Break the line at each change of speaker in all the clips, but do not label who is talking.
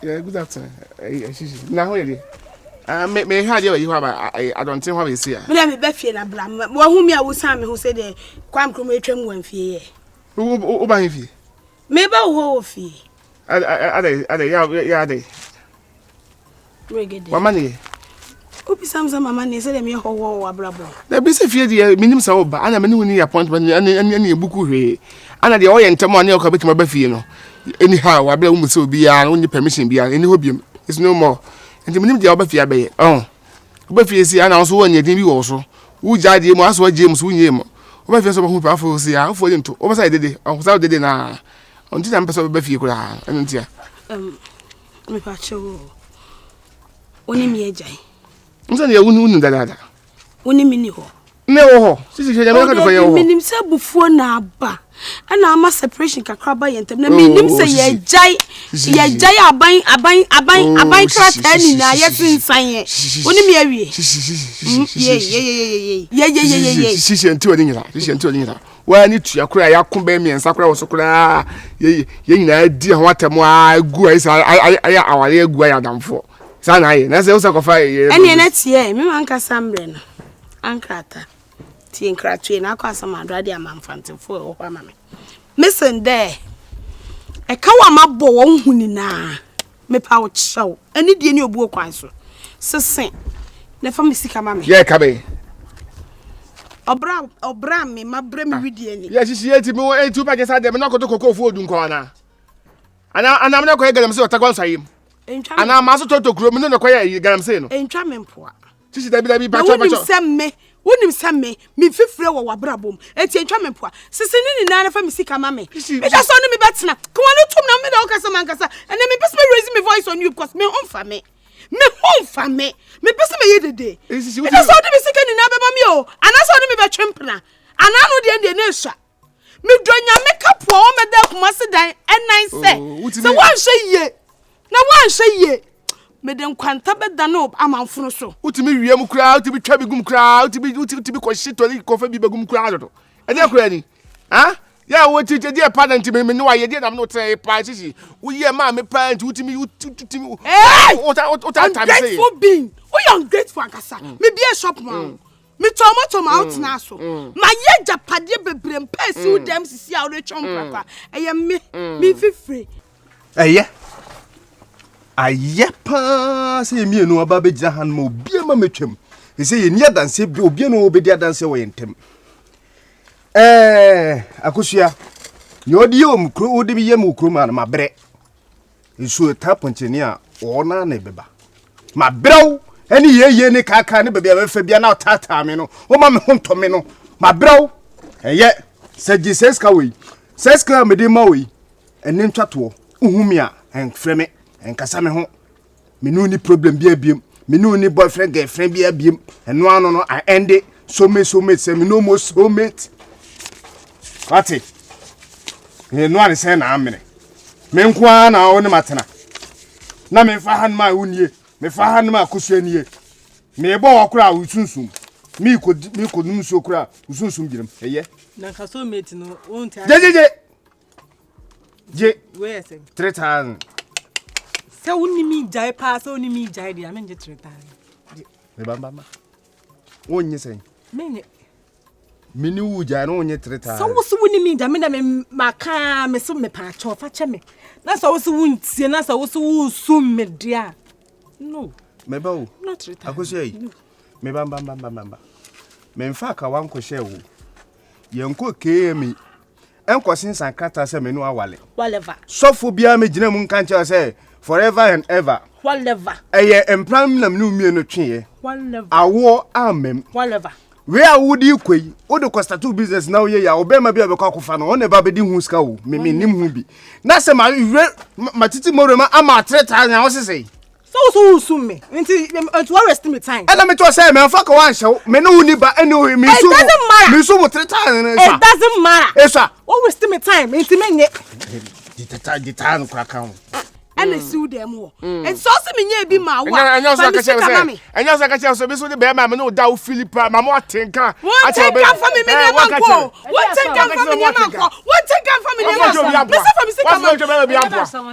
Yeah, good afternoon. Now, where are you? May have you have I don't think what we see.
Me be fie na bra. Wo hu me a wo san me ho say de kwam krom etwam wan fie.
Who buy fee?
Me ba wo fie.
Yeah, they.
Regede.
What money?
Obi samsam mama ne say de me ho wo abrabo.
There be say fee dey minim say oba ana me ni appointment ani ebuku hwe. Ana dey oye ntem ani o ka betima ba fie no. Anyhow, wa bla wo say obi ya no permission bia any hobiem. It's no more. Nti minim dia oba fie abaye. Oba fie si ana so won yedin bi wo so. Wo jade mu aso James wo nyem. Oba fie so ba hu pa fo si ya, fo nto. Oba say dede, on say dede na. On ti na mpesa oba fie kura. Enu ntia.
Me pa chewo. Oni mi ejai.
Nso ne unu dada.
Oni mi ni ho.
Ne wo ho. Sisi hwe me ka do ye ho.
Minim se bufuo na aba. Ana ama separation kakra ba yentem na minim se ye jai aban krata ni na yesinsan ye oni mi awie ye
sisi enti oni nyira wa ni tua kura ya ko ba miensa kura wo so kura ye nyina di ho atemo agu aya awale agu aya damfo sa na ye na se wo sakofa ye
ene na tie me man ka sambre no ankrata tie nkratue na akwa samado ade amamfantefo e wo kwa mame listen there e ka wa mabọ won hu ni na me pa wo chew eni die ni obu okwan so sesen na fa me sika mame
ye ka be
obra me mabra me widie ni
ye sisi eti me wo etu pa jesa de me na koto kokko fu odun ko na ana me na ko ye galam se otakwan sayim ana ma so toto kuro me no ko ye galam se no
entwa me mpoa
sisi dabi ba cho
wonim semme me fifire wo wabrabom eti entwa me poa sisi ni na na fa me sika mame me just on me betna ko wonu tum na me na okasa mankasa and me pese me raise me voice on you because me honfa me pese me yedede
sisi
wo just on me sika ni na beba me o anasa on me be twempna ananu de na esua me donya make up wo me da kuma se dan en9 se wan hye ye meden kwanta beda no amanfunu so
utimi wiem kura utimi twa bigum kura utimi ko shitoli ko fa bi begum kura do e dey kura ni ya wo tije dey parent me no wa ye dey na no try pa sisi wo ye ma me parent utimi o time say
for being o ungrateful akasa me be a shop man me tomato out na so ma ye japade bebrem pesi u dem sisi a wo chom papa eye me fifre
Ayepa say me no aba be gina han ma obi ma metwam e say ye ni adanse bi obi no obedi adanse wo yentem akosua ye odi om kro odi bi yem kro ma na mabre isu ta poncheni a ona na beba mabrew eni ye ne kaka ne bebe afa bia na tata me no o ma me honto me no mabrew eye se Jesus ka we seska me de ma we eni ntwato uhumi a enfre me enkasa me ho me no ni problem bia biem me no ni boyfriend girlfriend bia biem eno ano no I end it so me say me no more so mate ati me no an say na amene me nkwa na wo ne matena na me fa han ma wunie me fa han ma kosuanie me bo okura usunsum me ko num so okura usunsum giram eye
na ka so mate no won ta
je
where say
3000
se woni mi jai pa se woni mi jai dia me nje 3000
me bamba wonye sen
me
mini wu jai no wonye 3000
so wo so woni mi da me na me maka me so me pa cho fa che me na so wo so wuntie na so wo so wu sum me dia no
me ba wo
not 3000
akosia yi me bamba me mfa ka wan ko she wo yenko kemi enko sinsan kata se me no awale
whatever
sofo bia me gina mu nkan che se forever and ever
whatever
eye empram nam no mie no twe
whatever
awo amem
whatever
we awudi kwei o de costa to business na oye ya obema bia be kwa kofa no one ba be di hu ska wo me nim hu bi na se ma titi moro ma ama 3000 wo sese
so sum me nti to waste me time
and me to say me fa ka wan show me no ni ba any me so me so 3000
it doesn't matter
esa
what waste me time nti me nye
di tata kwa kan
and a sue them. And so me near be my wife.
And you say, and you say, so this will be my no doubt Philippa, my more tinker. What take come from me, Manco? What take come from me, Manco? What take come from me, Manco?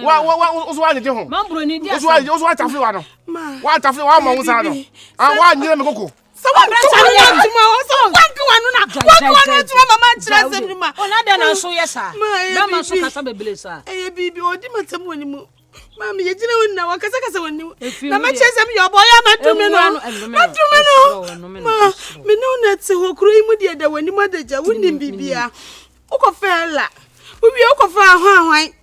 What was the home? Mamma, what a fluano. What a fluano. I want you to go. So one Mami, you didn't know what I was na ma chese me your boy amadumi no ma me no net ho kro imu de da wani madaja woni bibia ukofela ubi ukofa hwan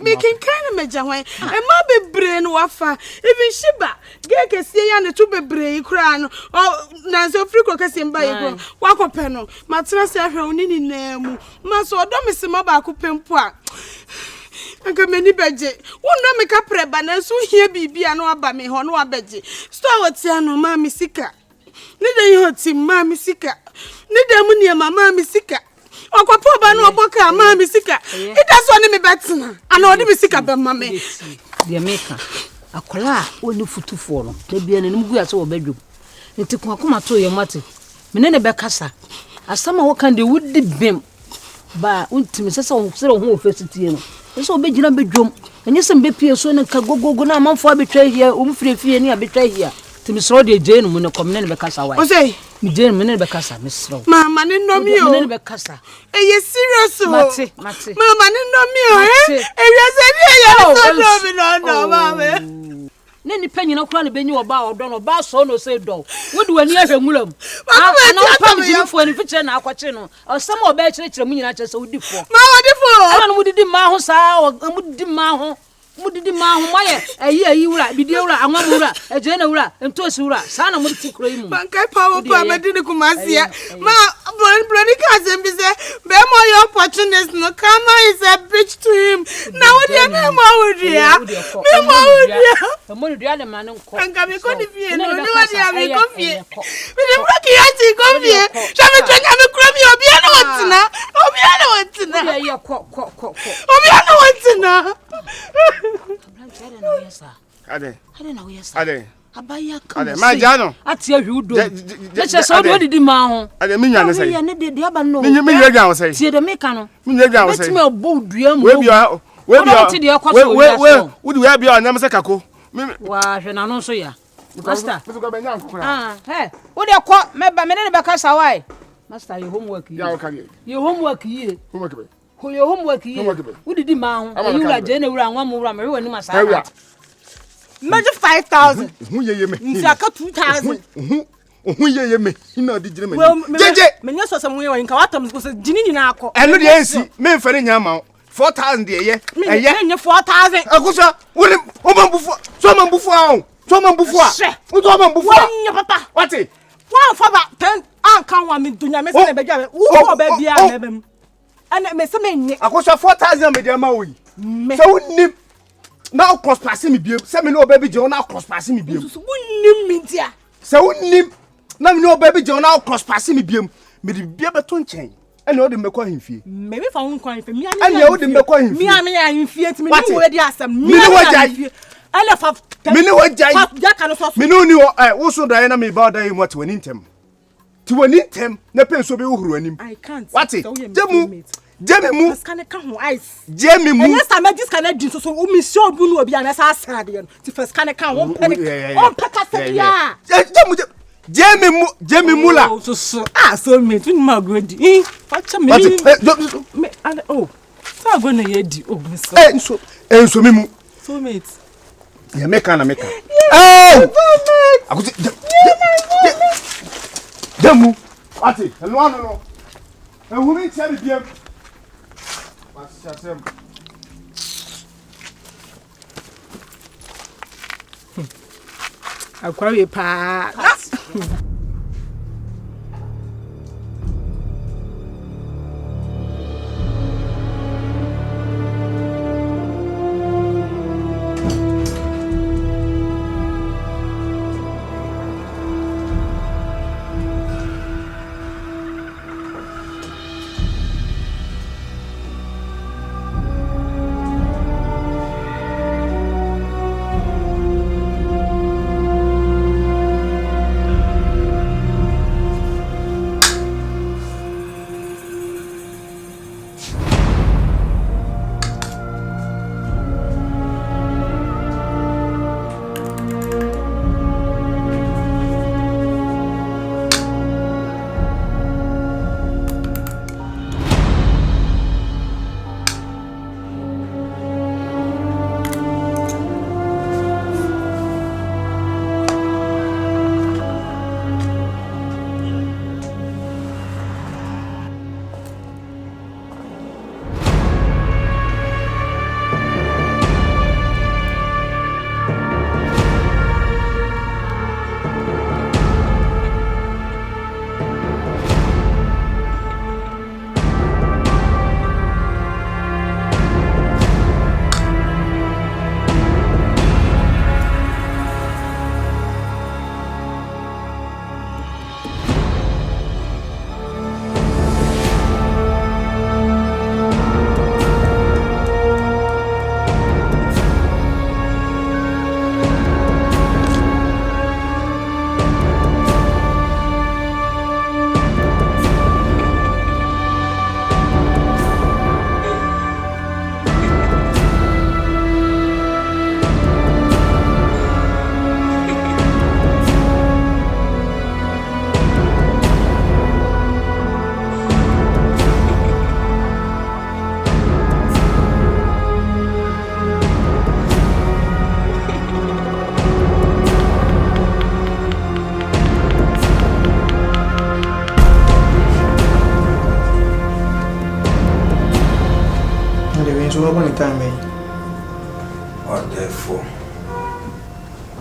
me can kind of meja hwan e ma bebre no wafa even shiba ge kese ya ne to bebre kura no na so friko kese mba ye kro wakope no matena se ahwe onini na mu ma so odo me se ma ba ko pempo a Anga meni beje. Wonder me kapre ba na so hia bibia no aba me ho no abeje. Store wotia no ma mi sika. Ne de yo ti ma mi sika. Ne de mu ne mama mi sika. Okwapo ba no oboka ma mi sika. Ida so ne me betina. Ana odi mi sika be ma me.
De meka. Akola oni futufo no. De bia ne num gu ase wo badwom. Nti ko akoma to ye mate. Me ne be kasa. Asama wo kan de wudi bem. Ba untimi sesa wo sere ho ofesitie no. So be gina bedwom enye sem be pie so ne ka gogogo na amanfo abetwa hia umfirefie ni abetwa hia timi sro de jenu mu ne komne ne be kasa wa
o say
mi jenu me ne be kasa me sro
mama ne no mi o
me ne be kasa
eye serious o
mate
mama ne no mi o eye se ni eye so do mi no mama
ne ni panyina kura ne benyi oba odo no ba so no say do wodi wani ahwe ngulam ana pam jinfo ni fiche na akwache no osem oba kire mu nyina kire wodi fo
ma wodi fo
ana no mudidi ma ho saa mudidi ma ho maye ayi wura bidie wura anwam wura eje na wura entosi wura saa na mudi tikro yi mu
bankai power pa medini kumasia ma bloni kazem bi se be mo your opportunity no kama is a bitch to him na wodi me mo wudia mo
wudia de man nko
anga me ko ni fie no ni wodi ame ko fie me de broki yati ko fie sha me twanya me kura mi obi ana wotina
obi ana
obi ana wotina
Ade.
Abaya come.
Ade, ma jano.
Ati ahwudo. Le che so do didi ma ho.
Ade mi nwane say.
Ya ne de aba no.
Mi nwa gwan say.
Tie de meka no.
Mi nwa gwan say.
Betime obo dua mu.
We bia. We we bia na me say kako.
Wa hwe na no so ya. Master.
Hey.
Wo de ko meba me ne be ka sawai. Master your homework yi.
Ya o kage.
Your homework yi.
Homework be.
Your homework yi. Wo didi ma ho. Ayi wura je na wura anwa mu wura me we ni masa.
Measure 5,000.
Who ye me?
Nsaka 2,000.
Who ye me? Ina di jire me.
Jeje. Menya so some way nka watam ko se jini nyina akọ.
Eno de ensi, me mfere nya ma 4,000 de ye.
Enya 4,000.
Akusa, wole o mambufu. So mambufu ahụ. So mambufu a. So mambufu a.
Nya papa.
Wati?
Wa fa ba 10 an kan wa me dunya me se na be dwa. Wo ba bia na bem. Ana me se me nye.
Akusa 4,000 me de ma wo yi. So wonnim na cross pass me biem. Se me no baby je na cross pass me biem.
So wonnim me dia.
Se wonnim na me no baby je na cross pass me biem. Me de bia beto nchen. Ene o de mekọ himfie.
Me be fa won kwan fe. Mi
ene o de mekọ himfie.
Mi ame ya himfie ti me ni wo di asem.
Mi ni wajai.
Ele fa
mi ni wajai.
Ya kan so.
Mi no ni wo so dan na me ba dan mu ati wani ntem. Ti wani ntem na penso be uhuru anim.
I can't.
Wati? Jemi mu.
Scan can ice.
Jemi mu.
Yes, I make this can do so o mission bu no obi an sa sad yen. Ti first can won panic. On peka se ya. Jemi mu la. So me tun ma godi. Facha me. Me and oh. So go na ye di oh me so.
Enso mi mu.
So mate.
Ya meka na meka. Oh! Akuti. Demu. Wati? No. Who means every beer? Asem.
Akwawe pa.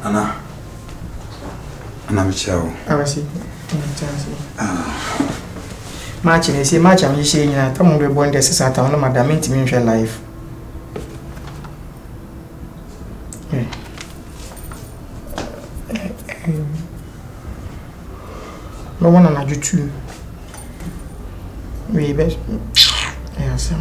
Ana michao.
Awasi. Match ni si match am yishe nyina tamu be bonde sesa ta no madam ntimi nhwe live. No one na jutu. We best. Yes.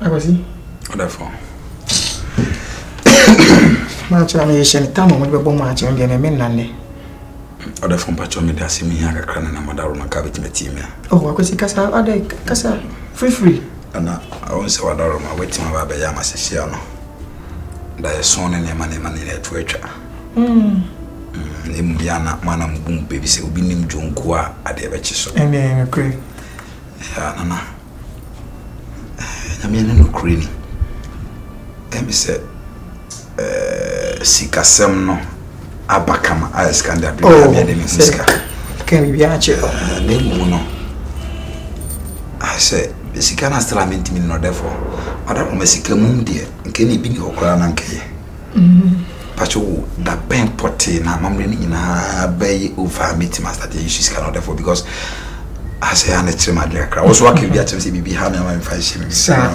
Awasi.
Wonderful.
Match am yishe tamu mo be bo match on de na me nanne.
Oda from pacho me da simi ya kakra na madaro na ka beti metim ya.
Oh, akwesi kasa ade kasa free.
Ana awon se wadaro ma weti ma ba be ya masehia no. Da ye son ne ma ne to atwa. Ne mu bia na mana mbum bebi se obi nim jonko a ade be chiso.
Eme kre.
Ya nana. Nyame ne no kre ni. Emi se sikasem no abakama askanda bi na de musica
can be ache
ne mu no I say sika na stramenti mi no therefore ada ko masika mum de nke ne bi ni okora na nke pacho da pen pote na mamre ni nyina bay over meet master de issue sika no therefore because I say an extreme de kra was working bi atem say bibi ha me am fa shi mi sa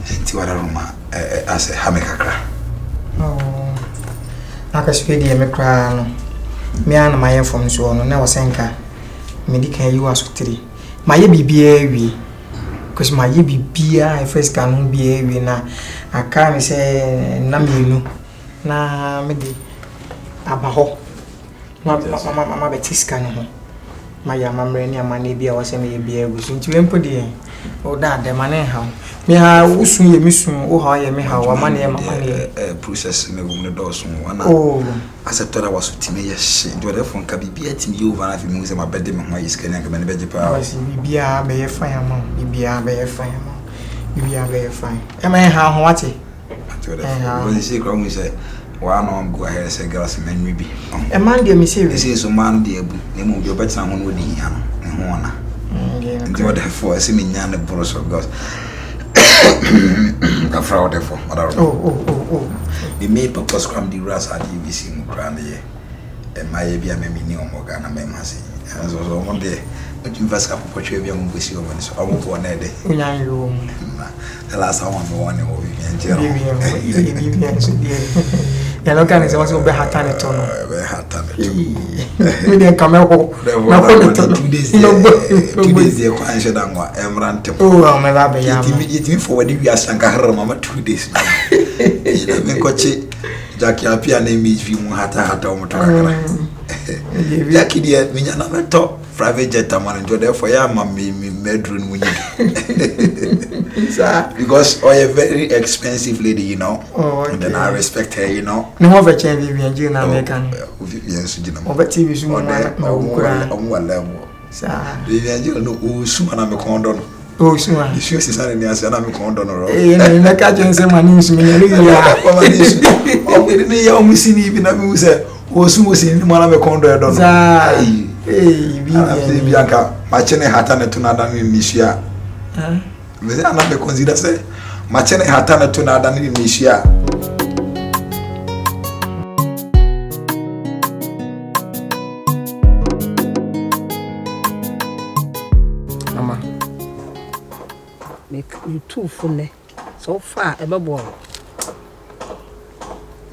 nti wada roma I say ha me kakra
akasipedi me kra no me an my from so no na wasenka medical you asotiri maye bibia wi cause maye bibia first can be wi na aka me say na menu na me di abaho mama betiska no ho maya mamre ni amane bia wase me bia wi so nti wempo di o da de mane ha me ha usu ye misu o ha ye me ha wa mane mama ne
process me gum no doso wana
oh
accepted I was to me yes do the phone ka bibia timi over na fi mu se ma bede me ho yiska nya ka me beje pa
wasi bibia be ye fan ama bibia be ye fan ama bibia be ye fan e ma ha ho wate
do the phone say kra mu say wa no am go ahead say girls men we be
e man de me say
this is so man de ebu ne mu bi obetena ho no di ya no ne ho na do the phone say me nya ne bros of god ka fraud for
oh
we made purpose from the ras at UBC mu kra na ye e ma ye bia me ni omoga na me ma say so one day but you vas ka popotwe bia mu besi o mani so omo bo na de
unyan yo
the last time we won o bi njero
bi so die ya no kan se wasi o be hatane to no
be hatane
me de kamel ko na ko to
2 days de ko an sheda ngwa emrante
oh me ba be ya
yetimi forward wi asanka harra mama 2 days ina me ko chi jaki apia na mi vi mu hata o motokakara jaki dia minya na meto private jet amana njo therefore ya ma me medrun munyi because oh a very expensive lady you know and then I respect her you know
no ho veche bi nje na American
yes jina
o beti bi su na ukura
o wala mo
sa
bi nje no o su na me kondo no
o su ma
isu si sana ni ase na me kondo no ro
ni na ka jense mani su me nyari ya
ko mani su o bi ni ya o musini bi na me use o su mo si ni mo na me kondo e do no
sa
bi aka machene hata na tunada ni nishia mzee anabe consider say machene hata na tunada ni nishia
mama
make you too funny so far e bebo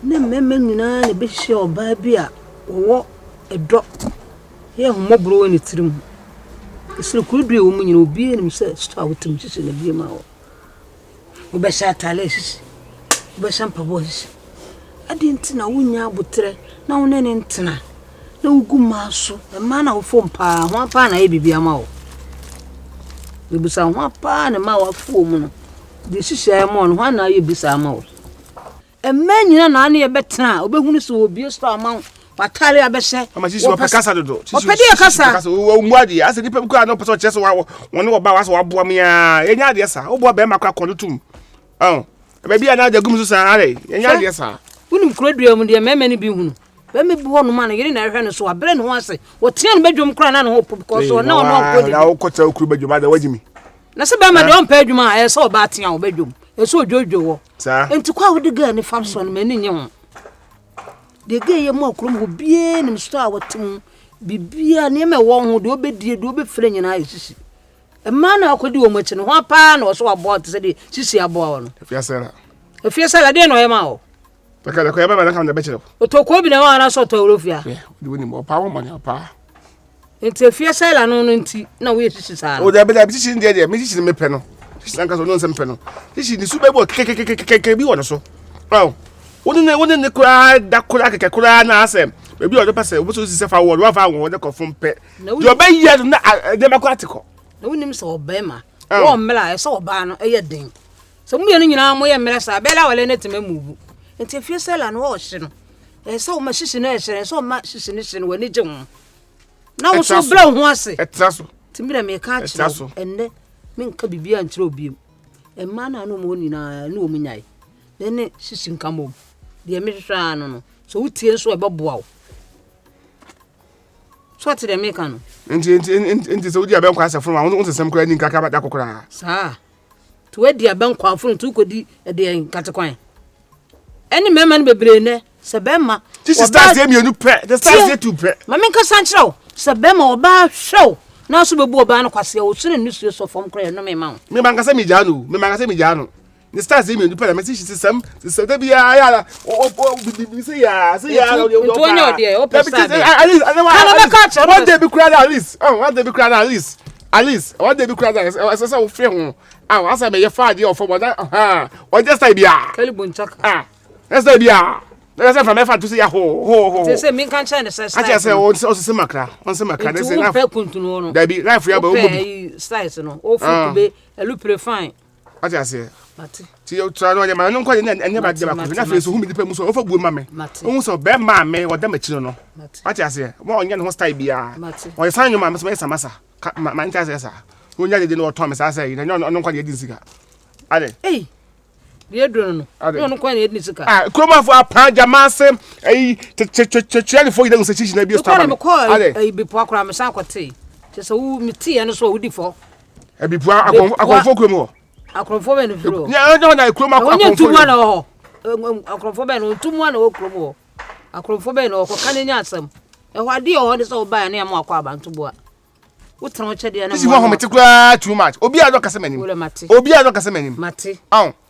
ne memme nyina ne be hye oba bia wo edo ye homobro woni tirim isuru kudu wo nyina obi enim se store wotim hye na bia ma wo wo be sha tale hye wo be sha mpabo hye adi ntina wonya abotre na wo ne ntina na ugu maso e ma na wo fom pa ho pa na ye bibia ma wo bibusa ho pa na ma wa fom no de hye mo no ho na ye bisa ma wo emanyina na na ye betena obehunu so obi store ma watale abese
ama sisi wa kasa dodo
opedi kasa
wo muadi ase nipa ku na person chese wa woni wo ba wa so wa boa me ya enya de sa wo boa be makwa konotum ba bia na da gum so sa are enya de sa
unim krodua mu de meme ne bi hunu me be one man yiri na hwe no so abre ne ho ase wo tie no bedwom kra na ne ho because no no ko
na wo kota okuru bedwom ada wagimi
na se be ma de on pa adwuma e so ba tia wo bedwom e so odwodwo wo
sa
enti kwa wo de ga ne fam so no me ni nye ho de ga ye mo okuru mo bie ne so a wotim bibia ne me wo ho de obedie de obefre nyina esisi e ma na akodi wo mo chi no ho pa na so abo te se de sisi abo wo no efiasela de no ye ma o
Bakala ko yaba na kam na bechelo.
Otoko bi na wa na so to orofia.
Di woni mo pa wo mo nya pa.
Enti efiasela no nti na we sisi sa.
O da be da sisi ndi de me sisi me pe no. Sisi anka so no nsem pe no. Sisi ni su be bo kekekekeke bi wo no so. Oh. Woni ne kura da kura kekekura na Asem. Be bi o do pase wo so sisi fa wo fa wo de ko fun pe. Yo be ye na de me ko atiko.
Na wonim so obema. Wo mmela e so oba no e ye den. So mu ye no nyina mo ye mmela sa be la wale na tema mubu. Enti fiesela no wo hye no so ma hye no hye so ma hye no hye no wani gye ho na wo so bra ho ase
etraso
timira me ka kire enne me nka bibia nkire obiem emma na no mo ni na wo munyai ne hye nkamo de me hwa no so wutie so e beboa wo so ati de me ka no
enti so wudi abenkwa asafo ma wo nsesem kra ni nkaka ba dakokora
sa to wadi abenkwa afo to kodi de nkatekwan any memman bebre ne se bema
this is stars dey mienu pe the stars dey too pe
ma men ka sanchiro se bema oba show na so bebu oba no kwase o sune nusu so fom kra no me ma
me man ka se mi jano the stars dey mienu pe na me si system da bia ya o se ya
to onyo de o pesa de
one day be cry at least one day be cry at least one day be cry at so o fe ho asa me ye fa de o fo boda o just say bia
kalibun chaka
let's say bia let's say from efa to say ho
they say me kan china say
I say o se makra they say na
pe kuntunu no
da bi life ya ba o
bi size no o fu be elu prefine
I say
mate
ti o tra no nyama no kwa enya ba de ba ko na face hu mi dipa mu so o fa buo ma me o so be ma me o da machi no I say mo onya no style bia o san nyuma me so masa ma nta say sa o nya de no to me sa say na no kwa de di sika ale
die do no no kwa na di sika
kroma fo apa jamase che fo ida nsachi na bi start
ale bi po akora me san kwete che so wu mi tie no so wudi fo
bi po akonfo kromo
akonfo be no firo
no na kroma
akonfo na ho akonfo be no tumu na o kromo akonfo be no ko kanenya asem e ho ade o de so ba na ya mo akwa abanto bo a utran chede na mo
si ho metikura too much obi a do kase manim mate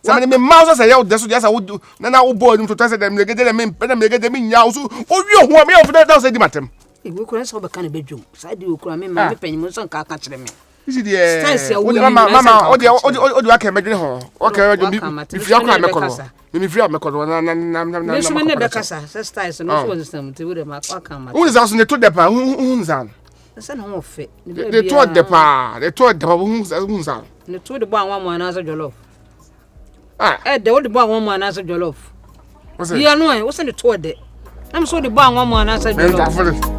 se me mouse say ya de so dia sa wo na wo boy dum to tase dem legede me nya so o wi ho me of that say di matem
e we kura so be kan bedwum sa di okura me ma me panyim so nka ka kire me
isi die mama o de aka medwene ho o ka bedwum bi fi akura me kono me fi me kono na
me so me ne be kasa se style no so system ti we de ma aka ma
un za so ne to de pa un zan
se na ho fe
de to de pa un zan
ne to de bo anwa mo na so jollof de wo de bo anwa mo na so jollof ya no e wo se ne to de am so de bo anwa mo na so jollof